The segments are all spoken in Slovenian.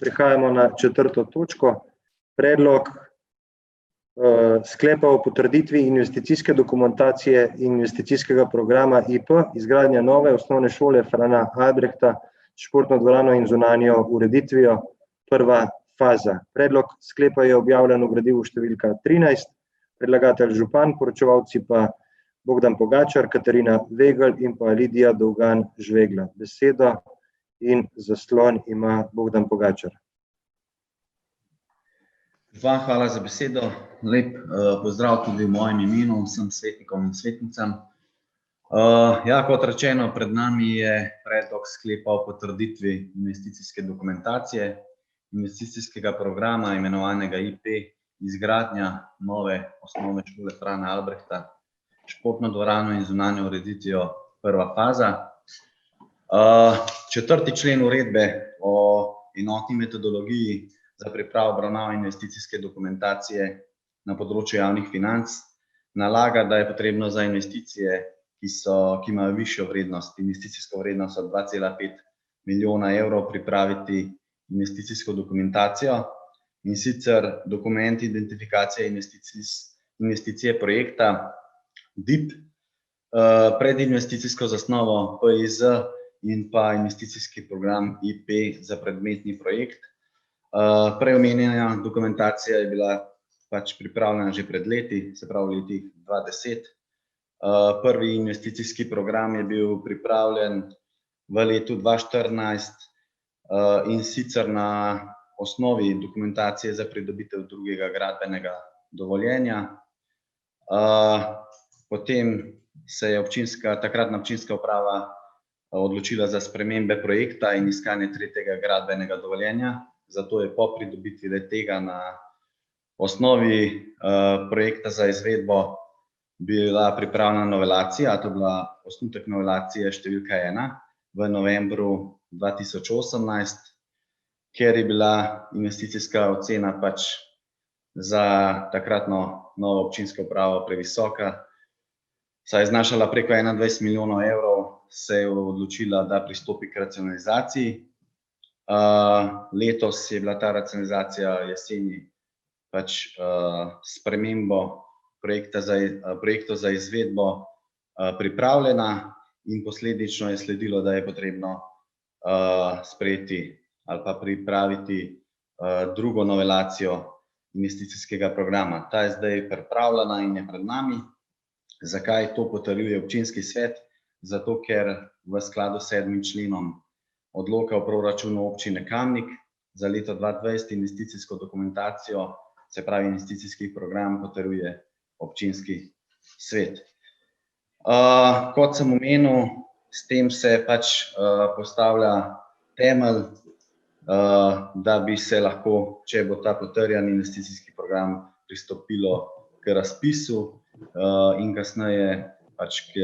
Prehajamo na 4. točko. Predlog sklepa o potrditvi investicijske dokumentacije in investicijskega programa IP, izgradnja nove osnovne šole Frana Albrehta, športno dvorano in zunanjo ureditvijo, prva faza. Predlog sklepa je objavljen v gradivu številka 13, predlagatelj župan, poročevalci pa Bogdan Pogačar, Katarina Vegl in pa Lidija Dolgan Žvegla. Besedo in zaslon ima Bogdan Pogačar. Hvala za besedo. Lep pozdrav tudi v mojem imenu vsem svetnikom in svetnicam. Kot rečeno, pred nami je predlog sklepa o potrditvi investicijske dokumentacije, investicijskega programa imenovanega IP, izgradnja nove osnovne šole Frana Albrehta, športno dvorano in zunanjo ureditvijo, prva faza. 4. člen uredbe o enotni metodologiji za pripravo obravnave investicijske dokumentacije na področju javnih financ nalaga, da je potrebno za investicije, ki imajo višjo vrednost, investicijsko vrednost od 2,5 milijona evrov, pripraviti investicijsko dokumentacijo, in sicer dokument identifikacije investicije projekta DIP, predinvesticijsko zasnovo PIZ in pa investicijski program IP za predmetni projekt. Prej omenjena dokumentacija je bila pripravljena že pred leti, se pravi v letih 2010. Prvi investicijski program je bil pripravljen v letu 2014 in sicer na osnovi dokumentacije za pridobitev drugega gradbenega dovoljenja. Potem se je takratna občinska uprava odločila za spremembe projekta in iskanje tretjega gradbenega dovoljenja. Zato je po pridobitvi le-tega na osnovi projekta za izvedbo bila pripravljena novelacija, to je bila osnutek novelacije številka 1 v novembru 2018, ker je bila investicijska ocena za takratno novo občinsko upravo previsoka, saj je znašala preko 21 milijonov evrov, se je odločila, da pristopi k racionalizaciji. Letos je bila ta racionalizacija jeseni spremembo projektov za izvedbo pripravljena in posledično je sledilo, da je potrebno sprejeti ali pa pripraviti drugo novelacijo investicijskega programa. Ta je zdaj pripravljena in je pred nami. Zakaj to potrjuje občinski svet? Zato, ker v skladu s 7. členom odloka o proračunu občine Kamnik za leto 2020 investicijsko dokumentacijo, se pravi investicijski program, potrjuje občinski svet. Kot sem omenil, s tem se postavlja temelj, da bi se lahko, če bo ta potrjen investicijski program, pristopilo k razpisu in kasneje k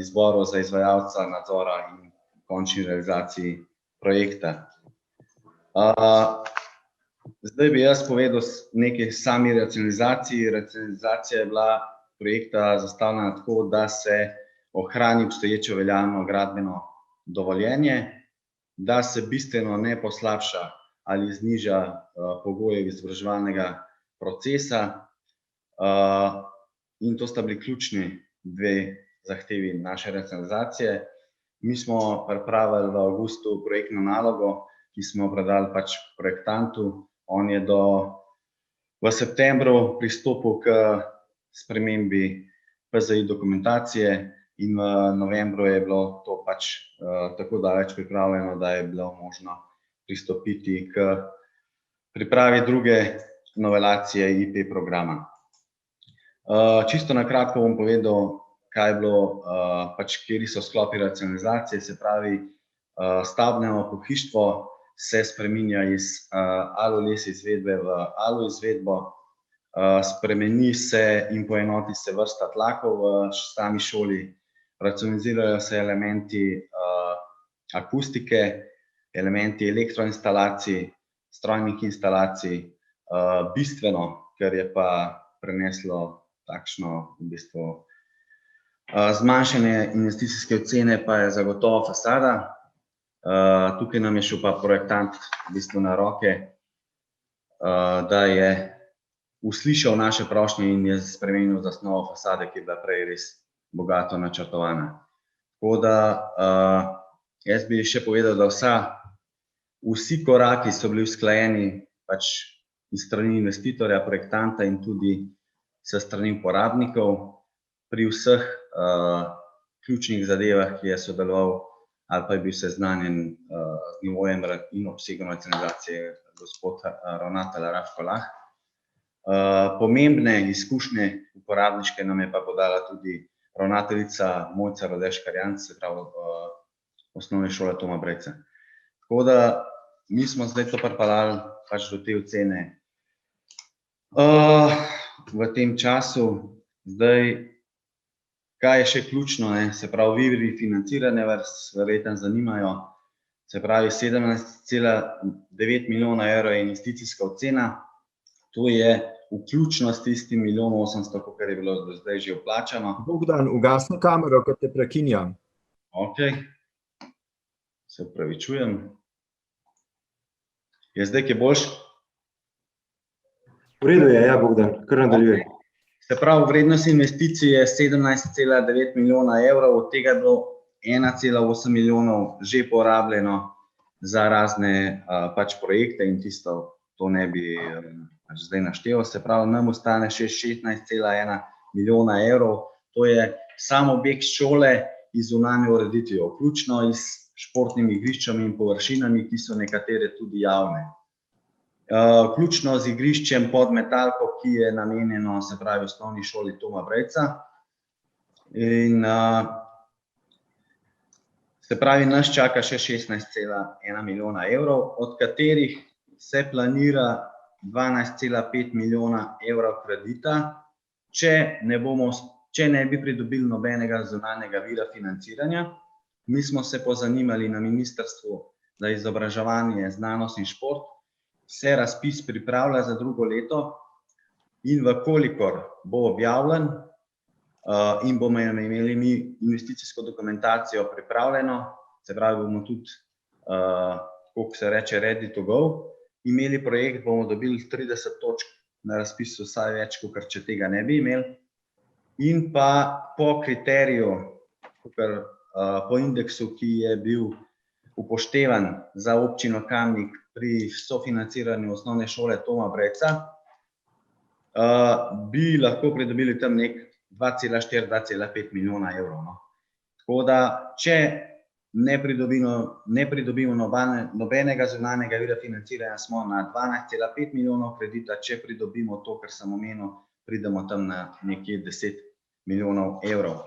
izboru za izvajalca nadzora in končni realizaciji projekta. Zdaj bi jaz povedal nekaj sami racionalizaciji. Racionalizacija je bila projekta zastavljena tako, da se ohrani obstoječe veljavno gradbeno dovoljenje, da se bistveno ne poslabša ali zniža pogoje izobraževalnega procesa, in to sta bili ključni dve zahtevi naše racionalizacije. Mi smo pripravili v avgustu projektno nalogo, ki smo predali projektantu. On je v septembru pristopil k spremembi PZI dokumentacije in v novembru je bilo to tako daleč pripravljeno, da je bilo možno pristopiti k pripravi druge novelacije IP programa. Čisto na kratko bom povedal, kaj je bilo, kateri so sklopi racionalizacije, se pravi, stavbno pohištvo se spreminja iz ALO-LES izvedbe v ALO izvedbo, spremeni se in poenoti se vrsta tlakov v sami šoli, racionalizirajo se elementi akustike, elementi elektroinstalacij, strojnih instalacij, bistveno, ker je preneslo takšno zmanjšanje investicijske ocene, pa je zagotovo fasada. Tukaj nam je šel pa projektant v bistvu na roke, da je uslišal naše prošnje in je spremenil zasnovo fasade, ki je bila prej res bogato načrtovana. Tako da jaz bi še povedal, da vsi koraki so bili usklajeni pač iz strani investitorja, projektanta in tudi s strani uporabnikov pri vseh ključnih zadevah, ki je sodeloval ali pa je bil seznanjen z nivojem in obsegom racionalizacije gospod ravnatelj Rafko Lah. Pomembne izkušnje uporabniške nam je pa podala tudi ravnateljica Mojca Rode-Škarjanc, se pravi osnovne šole Toma Brejca. Tako da mi smo zdaj to pripeljali pač do te ocene v tem času. Zdaj, kaj je še ključno, se pravi, viri financiranja vas verjetno zanimajo, se pravi 17,9 milijona evrov je investicijska ocena, to je vključno s tistim 1.800.000, kar je bilo do zdaj že vplačano. Bogdan, ugasni kamero, ko te prekinjam. Ok, se opravičujem. Je zdaj kaj boljše? V redu je, ja, Bogdan, kar nadaljuj. Se pravi, vrednost investicije je 17,9 milijona evrov, od tega je bilo 1,8 milijonov že porabljeno za razne pač projekte in tisto, to ne bi pač zdaj našteval. Se pravi, nam ostane še 16,1 milijona evrov, to je sam objekt šole iz zunanje ureditve, vključno s športnimi igriščami in površinami, ki so nekatere tudi javne. Vključno z igriščem pod metalko, ki je namenjeno, se pravi, osnovni šoli Toma Brejca. In se pravi, nas čaka še 16,1 milijona evrov, od katerih se planira 12,5 milijona evrov kredita, če ne bi pridobili nobenega zunanjega vira financiranja. Mi smo se pozanimali na Ministrstvu za izobraževanje, znanost in šport, se razpis pripravlja za drugo leto in vkolikor bo objavljen in bomo imeli mi investicijsko dokumentacijo pripravljeno, se pravi, bomo tudi, kako se reče, ready to go, imeli projekt, bomo dobili 30 točk na razpisu, vsaj več, kot če tega ne bi imeli. In pa po kriteriju, po indeksu, ki je bil upoštevan za občino Kamnik pri sofinanciranju osnovne šole Toma Brejca, bi lahko pridobili tam nek 2,4–2,5 milijona evrov. Tako da, če ne pridobimo nobenega zunanjega vira financiranja, smo na 12,5 milijonov kredita, če pridobimo to, kar sem omenil, pridemo tam na nekje 10 milijonov evrov.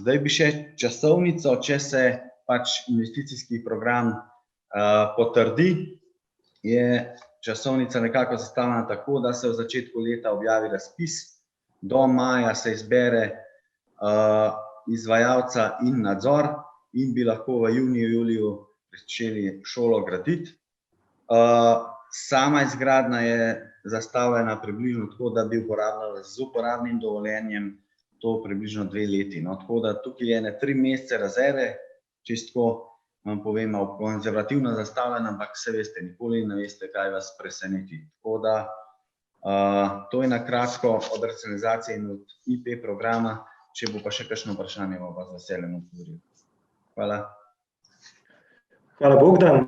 Zdaj bi še časovnico, če se pač investicijski program potrdi, je časovnica nekako zastavljena tako, da se v začetku leta objavi razpis, do maja se izbere izvajalca in nadzor in bi lahko v juniju, juliju začeli šolo graditi. Sama izgradnja je zastavljena približno tako, da bi uporabljala z uporabnim dovoljenjem to približno 2 leti. Tako da tukaj je 3 mesece rezerve, čisto vam povem, konzervativno zastavljena, ampak vse veste, nikoli ne veste, kaj vas preseneti. Tako da to je na kratko od racionalizacije in od IP programa. Če bo pa še kakšno vprašanje, bom vas z veseljem odgovoril. Hvala. Hvala, Bogdan.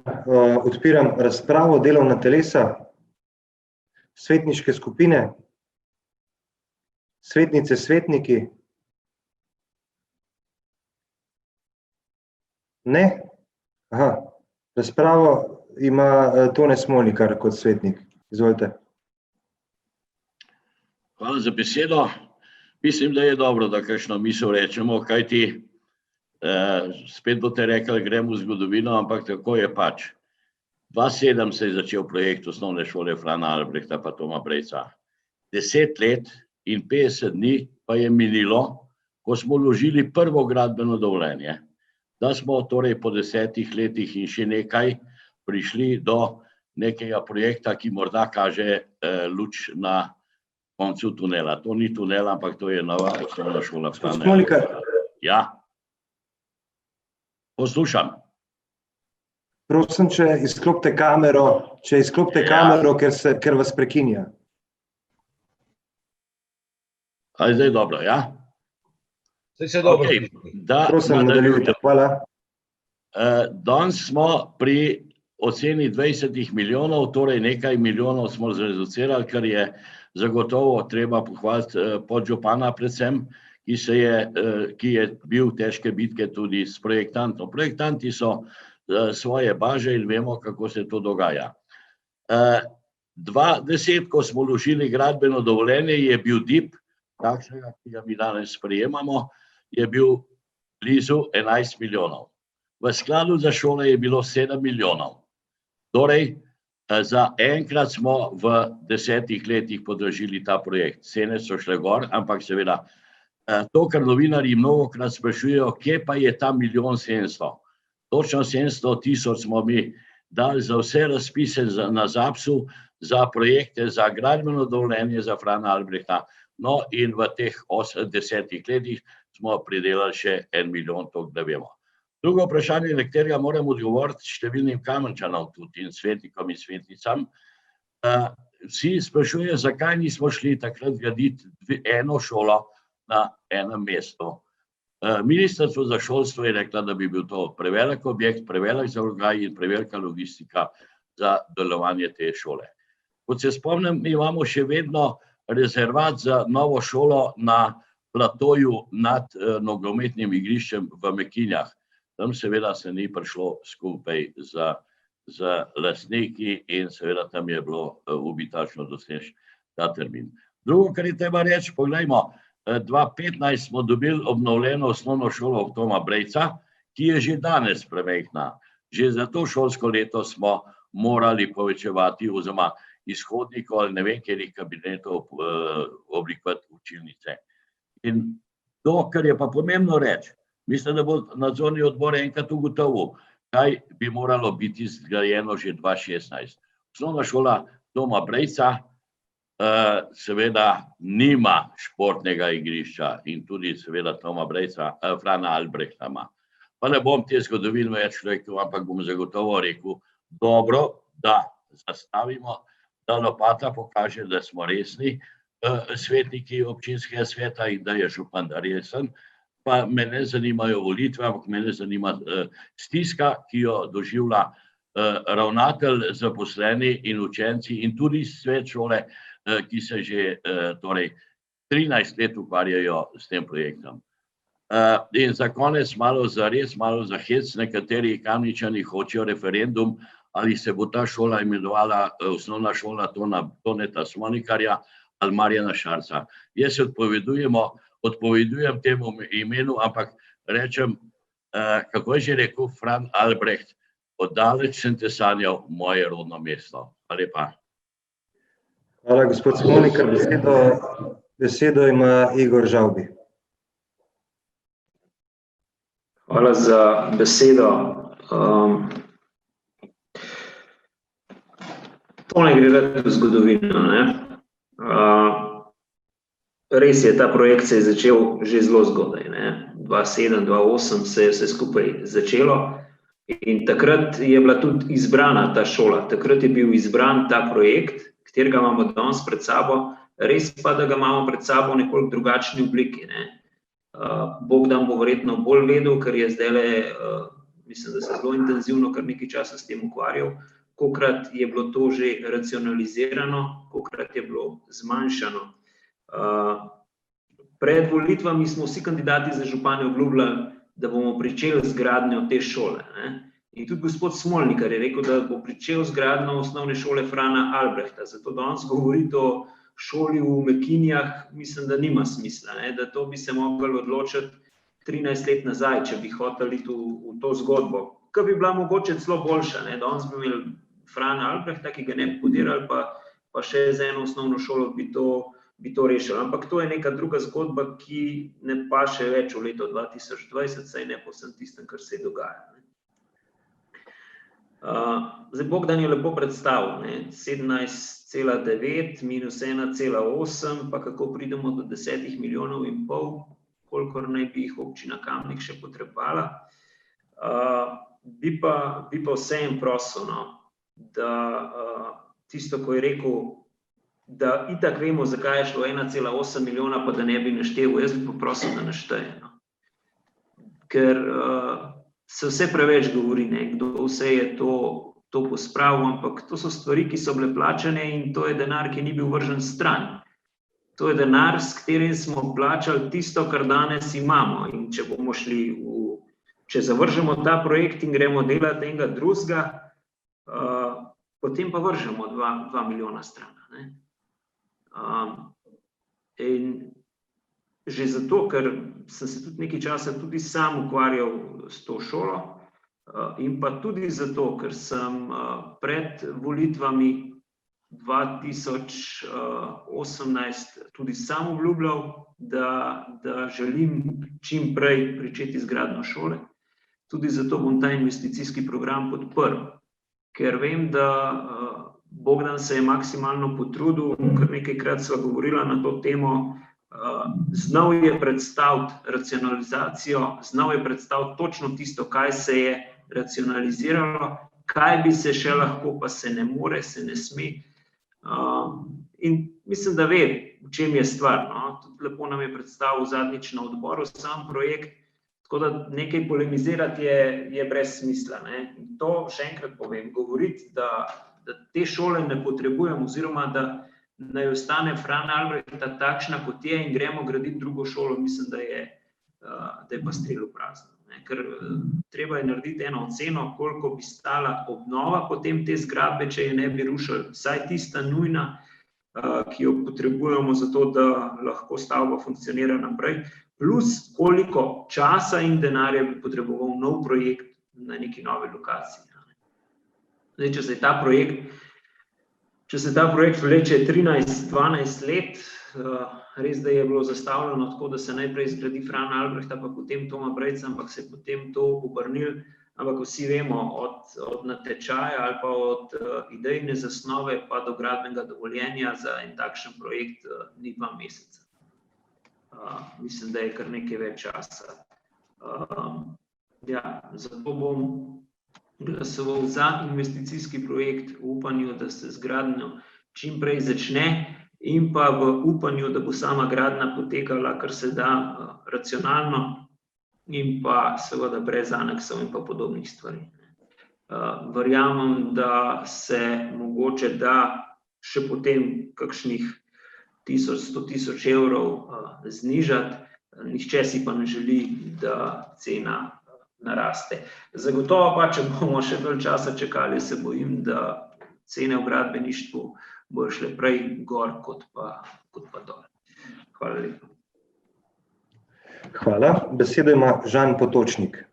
Odpiram razpravo, delovna telesa, svetniške skupine, svetnice, svetniki. Ne? Aha, razpravo ima Tone Smolnikar kot svetnik. Izvolite. Hvala za besedo. Mislim, da je dobro, da kakšno misel rečemo, kajti spet boste rekli, gremo v zgodovino, ampak tako je pač. 2007 se je začel projekt osnovne šole Frana Albrehta pa Toma Brejca. 10 let in 50 dni pa je minilo, ko smo vložili prvo gradbeno dovoljenje, da smo torej po 10 letih in še nekaj prišli do nekega projekta, ki morda kaže luč na koncu tunela. To ni tunel, ampak to je nova osnovna šola Frana Albrehta. Ja. Poslušam. Prosim, če izklopite kamero, ker vas prekinja. A je zdaj dobro, ja? Saj se dobro. Okej, da Prosim, nadaljujte. Hvala. Danes smo pri oceni 20 milijonov, torej nekaj milijonov smo zreducirali, kar je zagotovo treba pohvaliti podžupana predvsem, ki je bil težke bitke tudi s projektantom. Projektanti so svoje baže in vemo, kako se to dogaja. 2010, ko smo vložili gradbeno dovoljenje, je bil DIP, takšnega, ki ga mi danes sprejemamo, je bil blizu 11 milijonov. V skladu za šole je bilo 7 milijonov. Torej, za enkrat smo v 10 letih podražili ta projekt. Cene so šle gor, ampak seveda to, kar novinarji mnogokrat sprašujejo, kje pa je ta 1.700.000. Točno 700.000 smo mi dali za vse razpise na ZAPS-u, za projekte, za gradbeno dovoljenje za Frana Albrehta. No, in v teh 10 letih smo pridelali še 1 milijon, to da vemo. Drugo vprašanje, na katerega moram odgovoriti številnim Kamenčanom tudi in svetnikom in svetnicam. Vsi sprašujejo, zakaj nismo šli takrat graditi eno šolo na enem mestu. Ministrstvo za šolstvo je rekla, da bi bil to prevelik objekt, prevelik zalogaj in prevelika logistika za delovanje te šole. Kot se spomnim, mi imamo še vedno rezervat za novo šolo na platoju nad nogometnim igriščem v Mekinjah. Tam seveda se ni prišlo skupaj z lastniki in seveda tam je bilo ubitačno doseči ta termin. Drugo, kar je treba reči, poglejmo, 2015 smo dobili obnovljeno osnovno šolo Toma Brejca, ki je že danes premajhna. Že za to šolsko leto smo morali povečevati oziroma izhodnikov ali ne vem, katerih kabinetov oblikovati učilnice. In to, kar je pa pomembno reči, mislim, da bo nadzorni odbor enkrat ugotovil, kaj bi moralo biti zgrajeno že 2016. Osnovna šola Toma Brejca seveda nima športnega igrišča in tudi seveda Toma Brejca, Frana Albrehta ima. Pa ne bom te zgodovine več rekel, ampak bom zagotovo rekel, dobro, da zastavimo, da lopata pokaže, da smo resni svetniki občinskega sveta in da je župan resen. Pa me ne zanimajo volitve, ampak mene zanima stiska, ki jo doživlja ravnatelj, zaposleni in učenci in tudi svet šole, ki se že 13 let ukvarjajo s tem projektom. In za konec malo za res, malo za hec, nekateri Kamničani hočejo referendum, ali se bo ta šola imenovala osnovna šola Toneta Smonikarja ali Marjana Šarca. Jaz se odpovedujem temu imenu, ampak rečem, kako je že rekel Fran Albrecht, oddaleč sem te sanjal moje rodno mesto. Hvala lepa. Hvala, gospod Smolikar. Besedo ima Igor Žavbi. Hvala za besedo. To ne gre več v zgodovino, ne? Res je, ta projekt se je začel že zelo zgodaj, ne? 2007, 2008 se je vse skupaj začelo in takrat je bila tudi izbrana ta šola. Takrat je bil izbran ta projekt, katerega imamo danes pred sabo, res pa, da ga imamo pred sabo v nekoliko drugačni obliki, ne? Bogdan bo verjetno bolj vedel, ker je zdajle, mislim, da se zelo intenzivno kar nekaj časa s tem ukvarjal, kolikrat je bilo to že racionalizirano, kolikrat je bilo zmanjšano. Pred volitvami smo vsi kandidati za župane obljubljali, da bomo pričeli z gradnjo te šole, ne? In tudi gospod Smolnikar je rekel, da bo pričel z gradnjo osnovne šole Frana Albrehta. Zato danes govoriti o šoli v Mekinjah, mislim, da nima smisla, ne? Da to bi se mogli odločiti 13 let nazaj, če bi hoteli iti v to zgodbo, ki bi bila mogoče celo boljša, ne? Danes bi imeli Frana Albrehta, ki ga ne bi podirali, pa še z eno osnovno šolo bi to rešili. Ampak to je neka druga zgodba, ki ne paše več v leto 2020, saj ne po vsem tistem, kar se dogaja. Zdaj, Bogdan je lepo predstavil, 17,9 minus 1,8, pa kako pridemo do 10,5 milijonov, kolikor naj bi jih občina Kamnik še potrebovala. Bi pa vseeno prosil, no, da tisto, ko je rekel, da itak vemo, zakaj je šlo 1,8 milijona, pa da ne bi našteval, jaz bi pa prosil, da našteje. No. Ker se vse preveč govori, ne, kdo vse je to pospravil, ampak to so stvari, ki so bile plačane in to je denar, ki ni bil vržen stran. To je denar, s katerim smo plačali tisto, kar danes imamo. In če bomo šli če zavržemo ta projekt in gremo delati enega drugega, potem pa vržemo 2 milijona stran. Ne? In že zato, ker sem se tudi nekaj časa tudi sam ukvarjal s to šolo, in pa tudi zato, ker sem pred volitvami 2018 tudi sam obljubljal, da želim čim prej pričeti izgradnjo šole. Tudi zato bom ta investicijski program podprl, ker vem, da Bogdan se je maksimalno potrudil, kar nekajkrat sva govorila na to temo, znal je predstaviti racionalizacijo, znal je predstaviti točno tisto, kaj se je racionaliziralo, kaj bi se še lahko, pa se ne more, se ne sme. In mislim, da ve, v čem je stvar. No? Tudi lepo nam je predstavil zadnjič na odboru sam projekt, tako da nekaj polemizirati je brez smisla. Ne? In to še enkrat povem, govoriti, da te šole ne potrebujemo, oziroma da naj ostane Frana Albrehta takšna, kot je, in gremo graditi drugo šolo, mislim, da je pa strel v prazno. Ker treba je narediti eno oceno, koliko bi stala obnova potem te zgradbe, če je ne bi rušili, vsaj tista nujna, ki jo potrebujemo za to, da lahko stavba funkcionira naprej, plus koliko časa in denarja bi potreboval nov projekt na neki novi lokaciji. Zdaj, če se ta projekt vleče 13-12 let, res, da je bilo zastavljeno tako, da se najprej zgradi Frana Albrehta, pa potem Toma Brejca, ampak se je potem to obrnilo, ampak vsi vemo, od natečaja ali pa od idejne zasnove pa do gradbenega dovoljenja za en takšen projekt ni 2 meseca. Mislim, da je kar nekaj več časa. Zato bom glasoval za investicijski projekt v upanju, da se z gradnjo čim prej začne, in pa v upanju, da bo sama gradnja potekala kar se da racionalno in pa seveda brez aneksov in pa podobnih stvari. Verjamem, da se mogoče da še potem kakšnih 100.000 evrov znižati, nihče si pa ne želi, da cena naraste. Zagotovo pa, če bomo še dalj časa čakali, se bojim, da cene v gradbeništvu bojo šle prej gor, kot pa dol. Hvala lepa. Hvala. Besedo ima Žan Potočnik.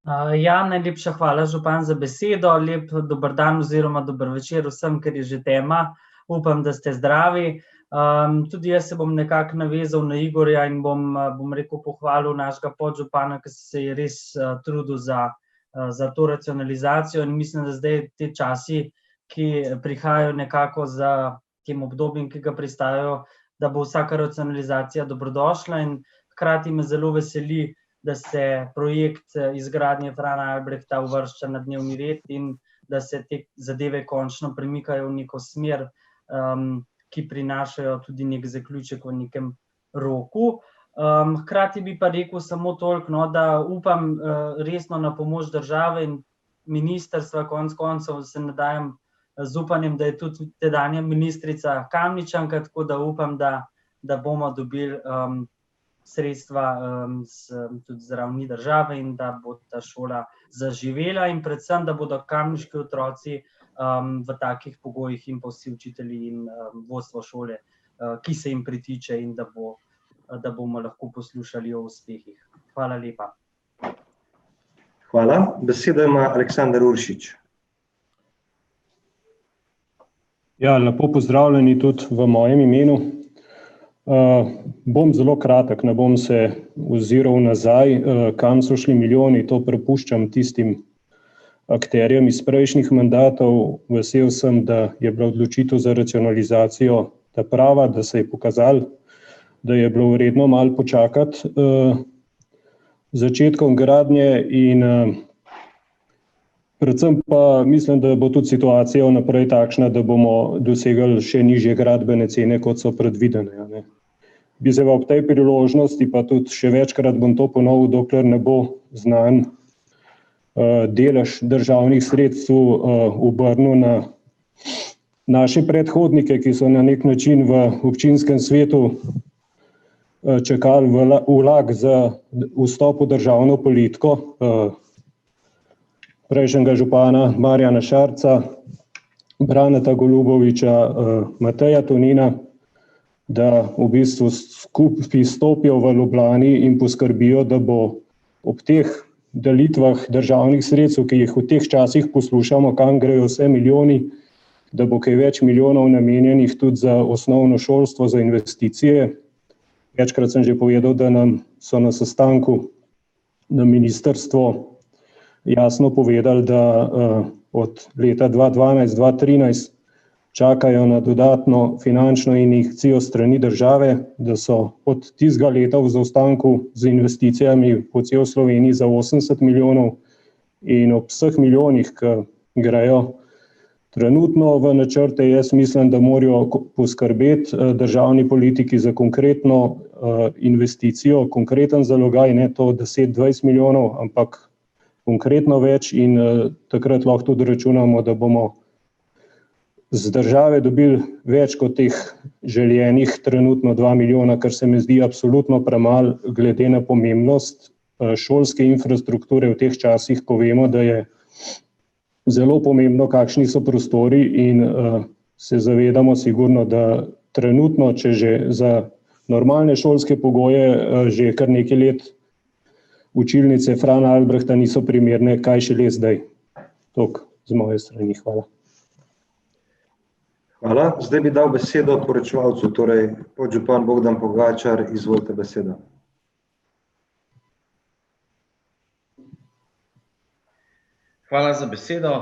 Najlepša hvala, župan, za besedo. Lep dober dan oziroma dober večer vsem, ker je že tema. Upam, da ste zdravi. Tudi jaz se bom nekako navezal na Igorja in bom rekel pohvalil našega podžupana, ki se je res trudil za to racionalizacijo, in mislim, da zdaj te časi, ki prihajajo nekako za tem obdobjem, ki ga pristajajo, da bo vsaka racionalizacija dobrodošla, in hkrati me zelo veseli, da se projekt izgradnje Frana Albrehta uvršča na dnevni red in da se te zadeve končno premikajo v neko smer, ki prinašajo tudi nek zaključek v nekem roku. Hkrati bi pa rekel samo toliko, da upam resno na pomoč države in ministrstva, konec koncev se nadajam z upanjem, da je tudi tedanja ministrica Kamničanka, tako da upam, da bomo dobili sredstva tudi z ravni države in da bo ta šola zaživela in predvsem, da bodo kamniški otroci v takih pogojih in pa vsi učitelji in vodstvo šole, ki se jim pritiče, in da bomo lahko poslušali o uspehih. Hvala lepa. Hvala. Besedo ima Aleksander Uršič. Lepo pozdravljeni tudi v mojem imenu. Bom zelo kratek, ne bom se oziral nazaj, kam so šli milijoni, to prepuščam tistim akterjem iz prejšnjih mandatov. Vesel sem, da je bila odločitev za racionalizacijo ta prava, da se je pokazalo, da je bilo vredno malo počakati z začetkom gradnje, in Predvsem pa mislim, da bo tudi situacija vnaprej takšna, da bomo dosegli še nižje gradbene cene, kot so predvidene. Ne. Bi se ob tej priložnosti, pa tudi še večkrat bom to ponovil, dokler ne bo znan delež državnih sredstev, obrnil na naše predhodnike, ki so na nek način v občinskem svetu čakali vlak za vstop v državno politiko, prejšnjega župana Marjana Šarca, Braneta Goluboviča, Mateja Tonina, da v bistvu skupaj stopijo v Ljubljani in poskrbijo, da bo ob teh delitvah državnih sredstev, ki jih v teh časih poslušamo, kam grejo vse milijoni, da bo kaj več milijonov namenjenih tudi za osnovno šolstvo, za investicije. Večkrat sem že povedal, da nam so na sestanku na ministrstvo jasno povedali, da od leta 2012-2013 čakajo na dodatno finančno injekcijo strani države, da so od tistega leta v zaostanku z investicijami po cel Sloveniji za 80 milijonov in ob vseh milijonih, ki grejo trenutno v načrte, jaz mislim, da morajo poskrbeti državni politiki za konkretno investicijo, konkreten zalogaj, ne to 10-20 milijonov, ampak konkretno več in takrat lahko tudi računamo, da bomo z države dobili več kot teh željenih trenutno 2 milijona, kar se mi zdi absolutno premalo glede na pomembnost šolske infrastrukture v teh časih, ko vemo, da je zelo pomembno, kakšni so prostori in se zavedamo sigurno, da trenutno, če že za normalne šolske pogoje že kar nekaj let učilnice Frana Albrehta niso primerne, kaj šele zdaj. Toliko z moje strani, hvala. Hvala. Zdaj bi dal besedo poročevalcu, torej podžupan Bogdan Pogačar, izvolite besedo. Hvala za besedo.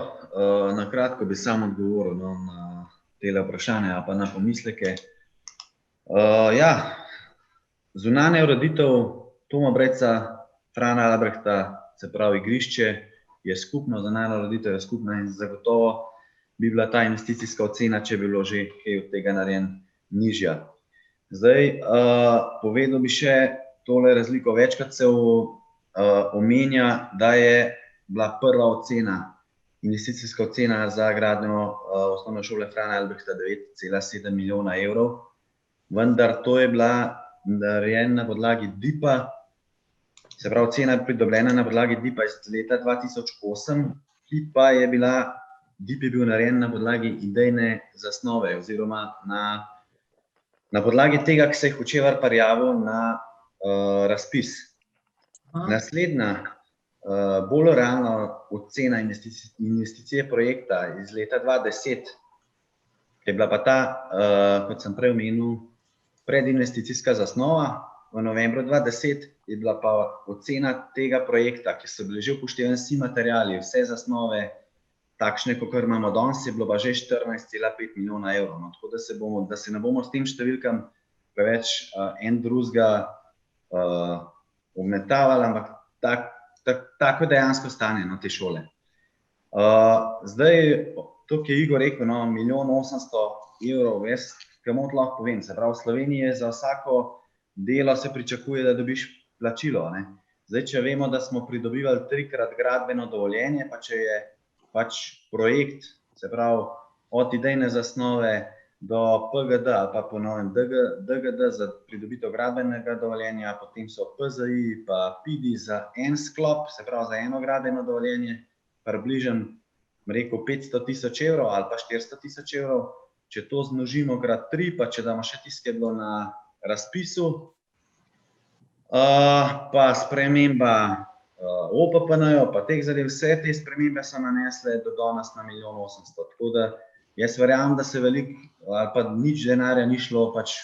Na kratko bi sam odgovoril na tele vprašanja, pa na pomisleke. Zunanja ureditev Toma Breca, Frana Albrehta, se pravi igrišče, je skupno, zunanja ureditev je skupna in zagotovo bi bila ta investicijska ocena, če bi bilo že kaj od tega narejen, nižja. Zdaj, povedal bi še tole razliko. Večkrat se omenja, da je bila prva ocena, investicijska ocena za gradnjo osnovne šole Frana Albrehta 9,7 milijona evrov, vendar to je bila narejena na podlagi DIP-a, se pravi, ocena je pridobljena na podlagi DIP-a iz leta 2008, ki pa je bila, DIP je bil narejen na podlagi idejne zasnove oziroma na podlagi tega, ki se je Hočevar prijavil na razpis. Naslednja, bolj realna ocena investicije projekta iz leta 2010, je bila pa ta, kot sem prej omenil, predinvesticijska zasnova. V novembru 2010 je bila pa ocena tega projekta, ki so bili že upoštevani vsi materiali, vse zasnove, takšne, kot imamo danes, je bilo pa že 14,5 milijona evrov. No, tako da se ne bomo s tem številkam preveč en drugega obmetavali, ampak tako dejansko stanje te šole. Zdaj, to, ki je Igor rekel, 1,800,000 evrov, jaz kamot lahko povem, se pravi, v Sloveniji za vsako delo se pričakuje, da dobiš plačilo. Ne? Zdaj, če vemo, da smo pridobivali 3-krat gradbeno dovoljenje, pa če je pač projekt, se pravi, od idejne zasnove do PGD ali pa po novem DGD za pridobitev gradbenega dovoljenja, potem so PZI pa PIDI za en sklop, se pravi za eno gradbeno dovoljenje, približno, rekel, 500,000 evrov ali pa 400,000 evrov. Če to zmnožimo krat 3, pa če damo še tisto, ki je bilo na razpisu, pa sprememba OPPN-jo, pa teh zadev, vse te spremembe so nanesle do danes na 1,800,000. Tako da jaz verjamem, da se veliko ali pa nič denarja ni šlo pač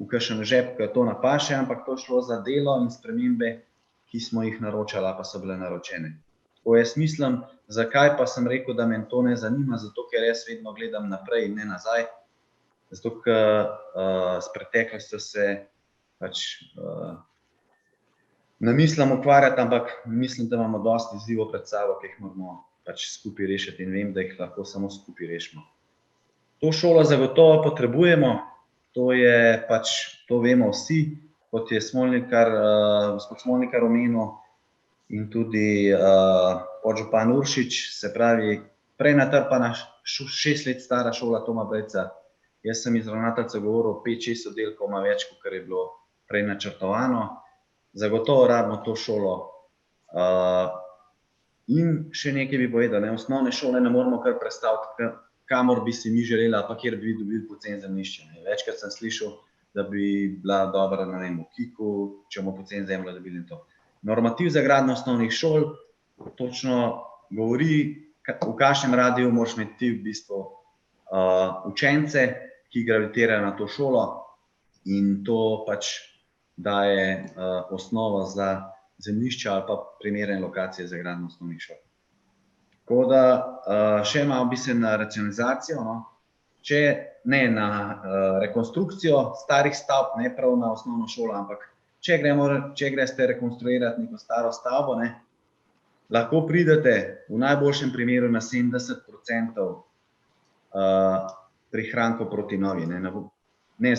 v kakšen žep, ki to napaše, ampak to šlo za delo in spremembe, ki smo jih naročali, pa so bile naročene. Tako jaz mislim, zakaj pa sem rekel, da me to ne zanima, zato ker jaz vedno gledam naprej in ne nazaj, zato ker s preteklostjo se pač ne mislim ukvarjati, ampak mislim, da imamo dosti izzivov pred sabo, ki jih moramo pač skupaj rešiti in vem, da jih lahko samo skupaj rešimo. To šolo zagotovo potrebujemo, to je pač, to vemo vsi, kot je gospod Smolnikar omenil in tudi podžupan Uršič, se pravi, prej natrpana 6 let stara šola Toma Bejca. Jaz sem iz ravnateljca govoril, 5-6 oddelkov ima več, kot je bilo prej načrtovano. Zagotovo rabimo to šolo. In še nekaj bi povedal, osnovne šole ne moramo kar predstaviti, kamor bi si mi želeli, pa kjer bi dobili poceni zemljišče. Večkrat sem slišal, da bi bila dobra, ne vem, v Kiku, če bomo poceni zemljo dobili in to. Normativ za gradnjo osnovnih šol točno govori, v kakšnem radiju moraš imeti ti v bistvu učence, ki gravitirajo na to šolo in to pač daje osnovo za zemljišča ali pa primerne lokacije za gradnjo osnovnih šol. Tako da še malo bi se na racionalizacijo, če ne na rekonstrukcijo starih stavb, ne prav na osnovno šolo, ampak če greste rekonstruirati neko staro stavbo, lahko pridete v najboljšem primeru na 70% prihrankov proti novi. Ne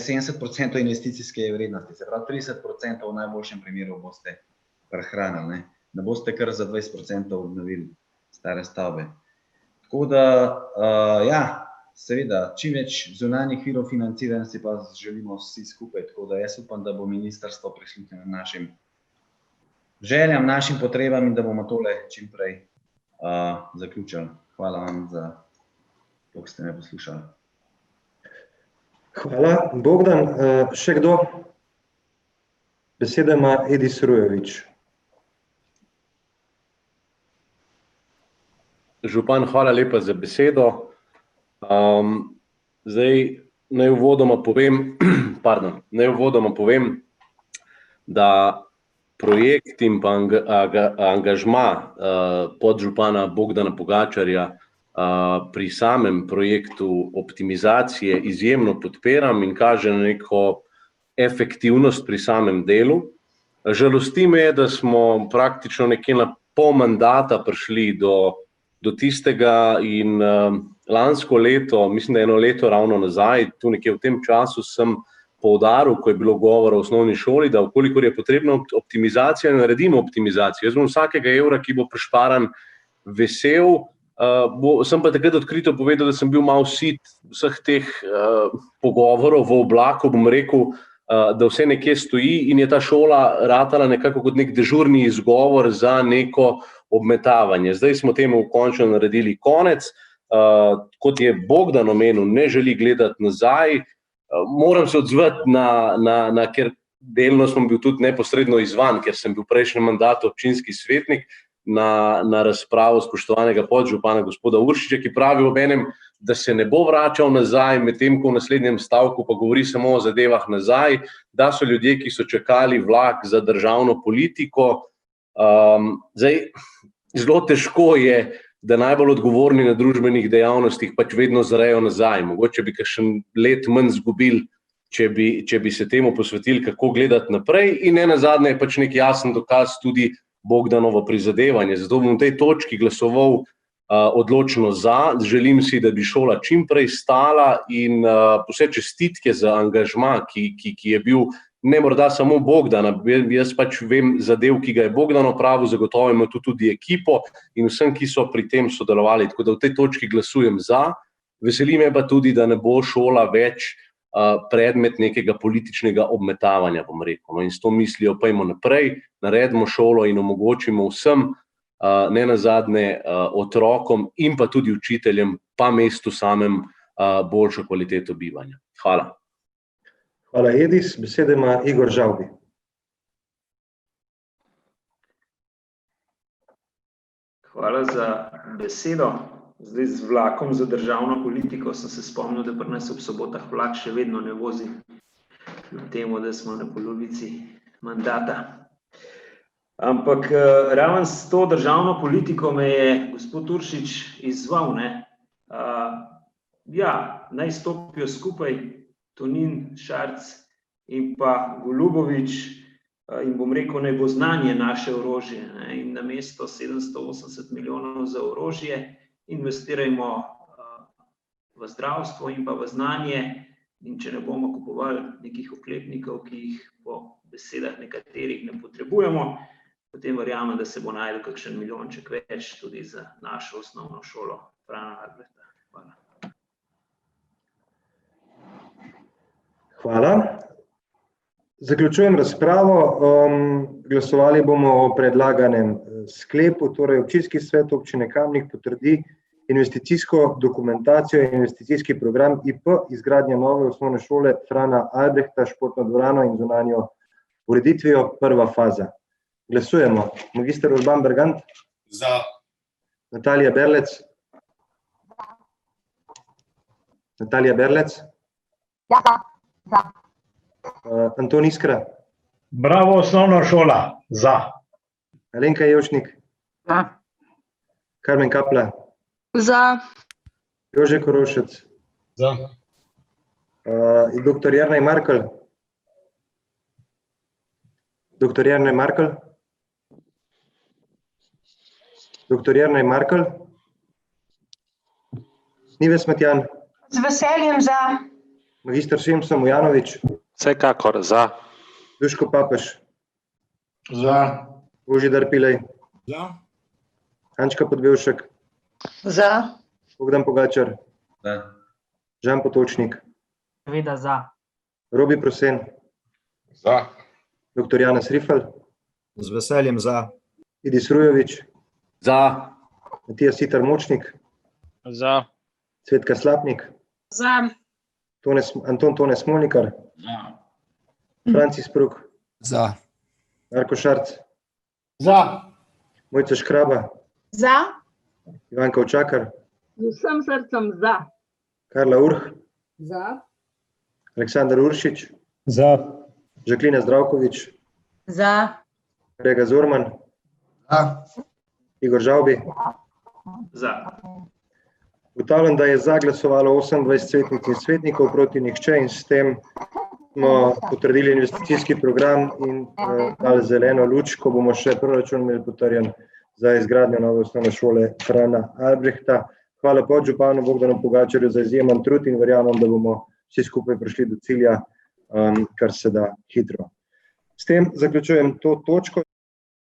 70% investicijske vrednosti, se pravi 30% v najboljšem primeru boste prihranili. Ne boste kar za 20% obnovili stare stavbe. Tako da, ja, seveda, čim več zunanjih virov financiranja si pa želimo vsi skupaj, tako da jaz upam, da bo ministrstvo prisluhnilo našim željam, našim potrebam in da bomo tole čim prej zaključili. Hvala vam za to, ko ste me poslušali. Hvala. Bogdan, še kdo? Beseda ima Edis Rujovič. Župan, hvala lepa za besedo. Zdaj, naj uvodoma povem, da projekt in pa angažma podžupana Bogdana Pogačarja pri samem projektu optimizacije izjemno podpiram in kaže na neko efektivnost pri samem delu. Žalosti me, da smo praktično nekje na pol mandata prišli do tistega in lansko leto, mislim, da 1 leto ravno nazaj, tu nekje v tem času sem poudaril, ko je bilo govora o osnovni šoli, da vkolikor je potrebna optimizacija, naredimo optimizacijo. Jaz bom vsakega evra, ki bo prišparan, vesel. Sem pa takrat odkrito povedal, da sem bil malo sit vseh teh pogovorov v oblaku, bom rekel, da vse nekje stoji in je ta šola ratala nekako kot nek dežurni izgovor za neko obmetavanje. Zdaj smo temu končno naredili konec. Kot je Bogdan omenil, ne želi gledati nazaj. Moram se odzvati ker delno sem bil tudi neposredno izvan, ker sem bil v prejšnjem mandatu občinski svetnik, na razpravo spoštovanega podžupana gospoda Uršiča, ki pravi obenem, da se ne bo vračal nazaj, medtem ko v naslednjem stavku pa govori samo o zadevah nazaj, da so ljudje, ki so čakali vlak za državno politiko. Zdaj, zelo težko je, da najbolj odgovorni na družbenih dejavnostih pač vedno zrejo nazaj. Mogoče bi kakšen let manj izgubili, če bi se temu posvetili, kako gledati naprej, in nenazadnje je pač nek jasen dokaz tudi Bogdanovo prizadevanje. Zato bom v tej točki glasoval odločno za. Želim si, da bi šola čim prej stala in vse čestitke za angažma, ki je bil ne morda samo Bogdana, jaz pač vem zadev, ki ga je Bogdan opravil, zagotovo ima tudi ekipo in vsem, ki so pri tem sodelovali. Tako da v tej točki glasujem za. Veseli me pa tudi, da ne bo šola več predmet nekega političnega obmetavanja, bom rekel. In s to mislijo pojmo naprej, naredimo šolo in omogočimo vsem, ne nazadnje otrokom in pa tudi učiteljem, pa mestu samem boljšo kvaliteto bivanja. Hvala. Hvala, Edis. Besede ima Igor Žavbi. Hvala za besedo. Zdaj z vlakom za državno politiko sem se spomnil, da pri nas ob sobotah vlak še vedno ne vozi, kljub temu, da smo na polovici mandata. Ampak ravno s to državno politiko me je gospod Uršič izzval, naj stopijo skupaj Tonin, Šarc in pa Golubovič in bom rekel, naj bo znanje naše orožje, ne, in namesto 780 milijonov za orožje investirajmo v zdravstvo in pa v znanje, in če ne bomo kupovali nekih oklepnikov, ki jih po besedah nekaterih ne potrebujemo, potem verjamem, da se bo našel kakšen milijonček več tudi za našo osnovno šolo Frana Albrehta. Hvala. Hvala. Zaključujem razpravo. Glasovali bomo o predlaganem sklepu, torej Občinski svet občine Kamnik potrdi investicijsko dokumentacijo in investicijski program IP izgradnja nove osnovne šole Frana Albrehta, športno dvorano in zunanjo ureditvijo, prva faza. Glasujemo. Magister Urban Bergant? Za. Natalija Berlec? Natalija Berlec? Ja, za. Anton Iskra? Bravo, osnovna šola. Za. Alenka Jevšnik? Za. Karmen Kapla? Za. Jože Korošec? Za. Dr. Jernej Markelj? Dr. Jernej Markelj? Dr. Jernej Markelj? Nives Matjan? Z veseljem za. Magister Šemso Mujanovič? Vsekakor za. Duško Papež? Za. Božidar Pilej? Za. Ančka Podbevšek? Za. Bogdan Pogačar? Da. Žan Potočnik? Seveda za. Robi Prosen? Za. Dr. Janez Rifel? Z veseljem za. Idis Rujovič? Za. Matija Sitar Močnik? Za. Cvetka Slapnik? Za. Anton Tone Smolnikar? Za. Francis Pruk? Za. Marko Šarc? Za. Mojca Škraba? Za. Ivanka Učakar? Z vsem srcem za. Karla Urh? Za. Aleksandar Uršič? Za. Žaklina Zdravkovič? Za. Rega Zorman? Za. Igor Žavbi? Za. Ugotavljam, da je za glasovalo 28 svetnic in svetnikov, proti nihče, in s tem smo potrdili investicijski program in dali zeleno luč, ko bomo še proračun imeli potrjen za izgradnjo nove osnovne šole Frana Albrehta. Hvala podžupanu Bogdanu Pogačarju za izjemen trud in verjamem, da bomo vsi skupaj prišli do cilja, kar se da hitro. S tem zaključujem to točko.